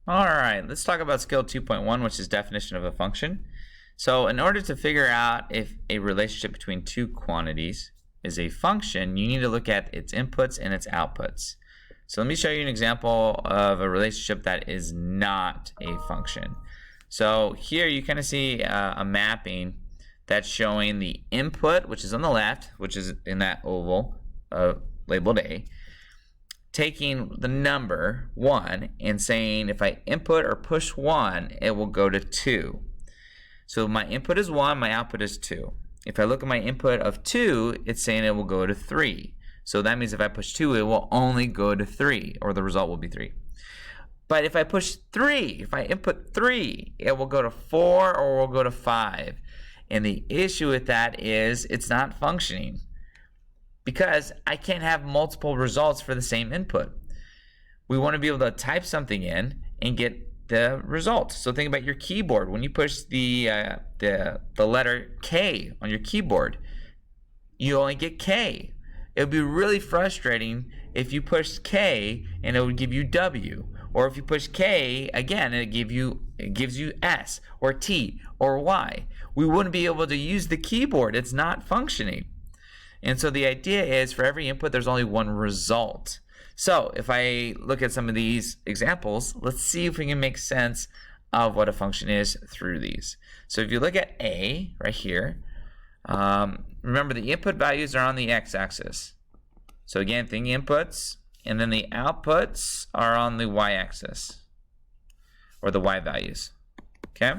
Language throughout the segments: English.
All right, let's talk about skill 2.1, which is definition of a function. So in order to figure out if a relationship between two quantities is a function, you need to look at its inputs and its outputs. So let me show you an example of a relationship that is not a function. So here you kind of see a mapping that's showing the input, which is on the left, which is in that oval labeled A, taking the number 1 and saying if I input or push 1, it will go to 2. So my input is 1, my output is 2. If I look at my input of 2, it's saying it will go to 3. So that means if I push 2, it will only go to 3, or the result will be 3. But if I push 3, if I input 3, it will go to 4 or will go to 5. And the issue with that is it's not functioning, because I can't have multiple results for the same input. We want to be able to type something in and get the result. So think about your keyboard. When you push the letter K on your keyboard, you only get K. It would be really frustrating if you pushed K and it would give you W. Or if you push K again, it gives you S or T or Y. We wouldn't be able to use the keyboard. It's not functioning. And so the idea is for every input, there's only one result. So if I look at some of these examples, let's see if we can make sense of what a function is through these. So if you look at A right here, remember the input values are on the x-axis. So again, think inputs, and then the outputs are on the y-axis, or the y values. Okay?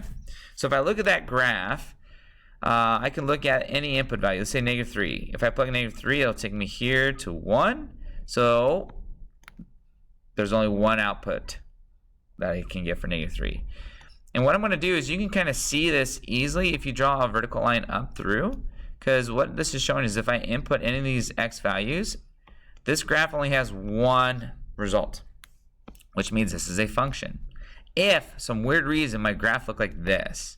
So if I look at that graph, I can look at any input value. Let's say -3. If I plug -3, it'll take me here to 1. So there's only one output that I can get for -3. And what I'm going to do is you can kind of see this easily if you draw a vertical line up through, because what this is showing is if I input any of these x values, this graph only has one result, which means this is a function. If some weird reason my graph looked like this,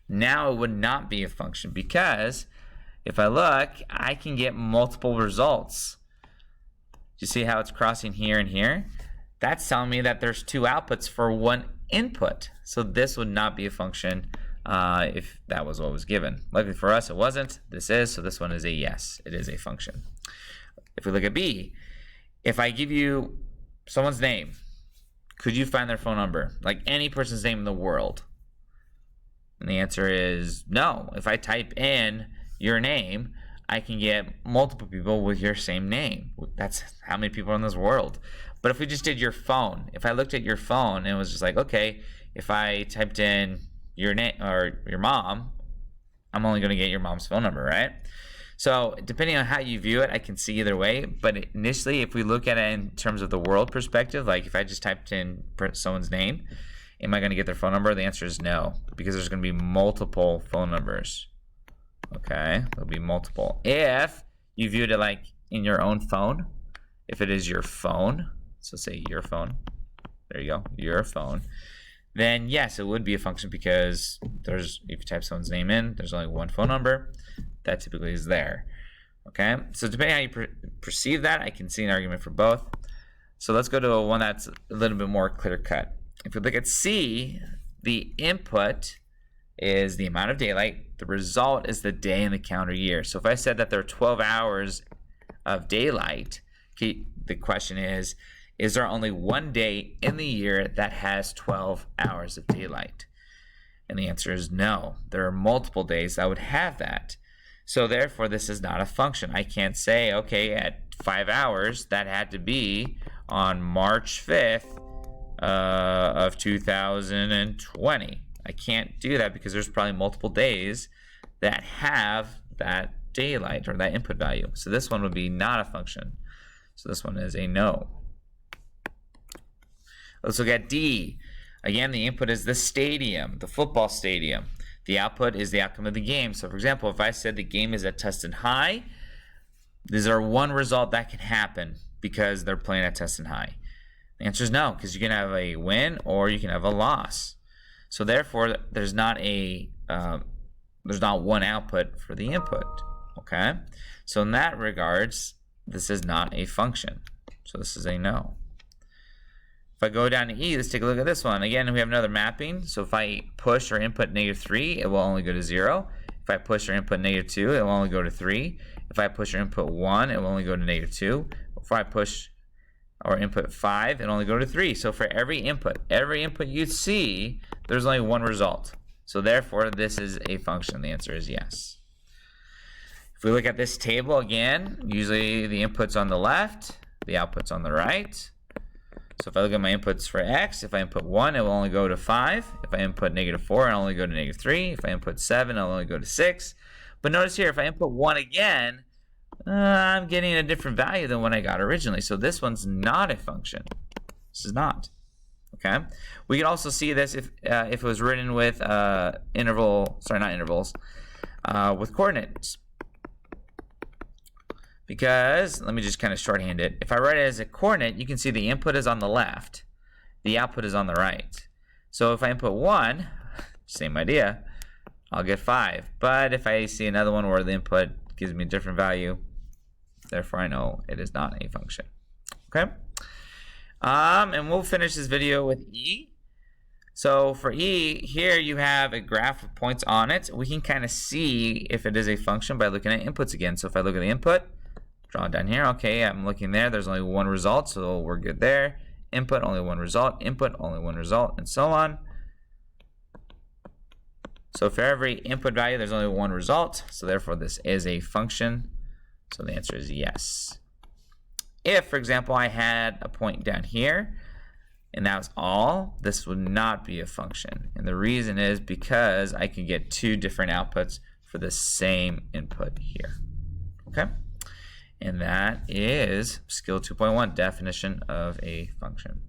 now it would not be a function, because if I look, I can get multiple results. You see how it's crossing here and here? That's telling me that there's two outputs for one input. So this would not be a function if that was what was given. Luckily for us, it wasn't. This is, so this one is a yes. It is a function. If we look at B, if I give you someone's name, could you find their phone number? Like any person's name in the world? And the answer is no. If I type in your name, I can get multiple people with your same name. That's how many people are in this world. But if we just did your phone, if I looked at your phone and it was just like, okay, if I typed in your name or your mom, I'm only going to get your mom's phone number, right? So depending on how you view it, I can see either way. But initially, if we look at it in terms of the world perspective, like if I just typed in someone's name, am I going to get their phone number? The answer is no, because there's going to be multiple phone numbers. Okay, there'll be multiple. If you viewed it like in your own phone, if it is your phone, so say your phone, there you go, your phone, then yes, it would be a function, because if you type someone's name in, there's only one phone number that typically is there. Okay, so depending on how you perceive that, I can see an argument for both. So let's go to one that's a little bit more clear cut. If we look at C, the input is the amount of daylight. The result is the day in the calendar year. So if I said that there are 12 hours of daylight, the question is there only one day in the year that has 12 hours of daylight? And the answer is no. There are multiple days that would have that. So therefore, this is not a function. I can't say, okay, at 5 hours, that had to be on March 5th of 2020. I can't do that, because there's probably multiple days that have that daylight or that input value. So this one would be not a function. So this one is a no. Let's look at D. Again, the input is the stadium, the football stadium. The output is the outcome of the game. So for example, if I said the game is at Tustin High, these are one result that can happen because they're playing at Tustin High. The answer is no, because you can have a win or you can have a loss. So therefore, there's not one output for the input. Okay, so in that regards, this is not a function. So this is a no. If I go down to E, let's take a look at this one. Again, we have another mapping. So if I push or input -3, it will only go to 0. If I push or input -2, it will only go to 3. If I push or input 1, it will only go to -2. If I push or input 5, it will only go to 3. So for every input you see, there's only one result. So therefore, this is a function. The answer is yes. If we look at this table again, usually the input's on the left, the output's on the right. So if I look at my inputs for x, if I input 1, it will only go to 5. If I input -4, it'll only go to -3. If I input 7, it'll only go to 6. But notice here, if I input 1 again, I'm getting a different value than what I got originally. So this one's not a function. This is not. Okay. We could also see this if it was written with with coordinates. Because, let me just kind of shorthand it. If I write it as a coordinate, you can see the input is on the left, the output is on the right. So if I input 1, same idea, I'll get 5. But if I see another one where the input gives me a different value, therefore I know it is not a function. Okay? And we'll finish this video with E. So for E, here you have a graph with points on it. We can kind of see if it is a function by looking at inputs again. So if I look at the input, draw down here, okay, I'm looking there, there's only one result, so we're good there. Input, only one result, input, only one result, and so on. So for every input value, there's only one result, so therefore this is a function. So the answer is yes. If, for example, I had a point down here, and that was all, this would not be a function. And the reason is because I can get two different outputs for the same input here. Okay? And that is Skill 2.1, definition of a function.